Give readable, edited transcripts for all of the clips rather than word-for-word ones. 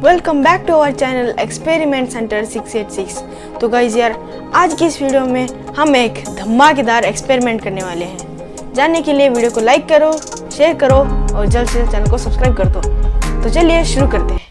Welcome back to our channel experiment centre 686। तो guys यार, आज की इस वीडियो में हम एक धमाकेदार एक्सपेरिमेंट करने वाले हैं। जानने के लिए वीडियो को लाइक करो, शेयर करो और जल्द से जल्द चैनल को सब्सक्राइब कर दो। तो चलिए शुरू करते हैं।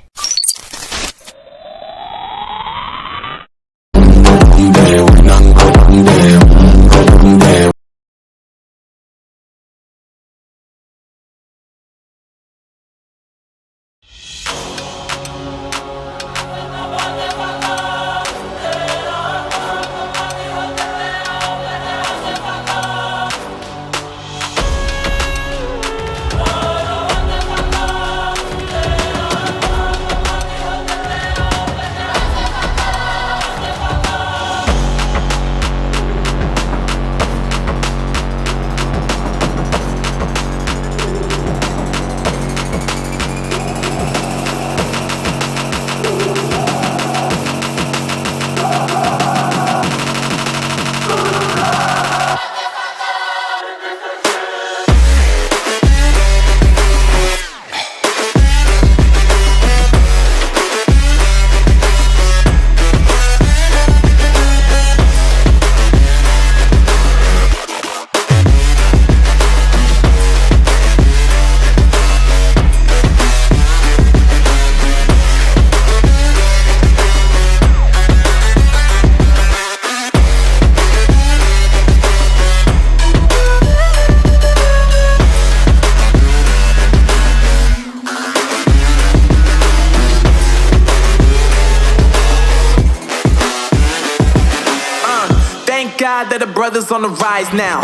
God that the brothers on the rise now.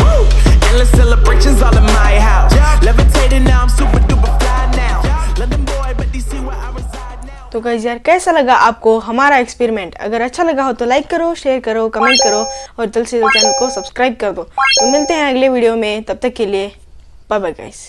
Endless celebrations all in my house. Levitating now, I'm super duper fly now. London boy, but DC where I reside now. तो guys यार, कैसा लगा आपको हमारा एक्सपेरिमेंट? अगर अच्छा लगा हो तो लाइक करो, शेयर करो, कमेंट करो और जल्द से जल्द चैनल को सब्सक्राइब कर दो। तो मिलते हैं अगले वीडियो में, तब तक के लिए बाय बाय गाइस।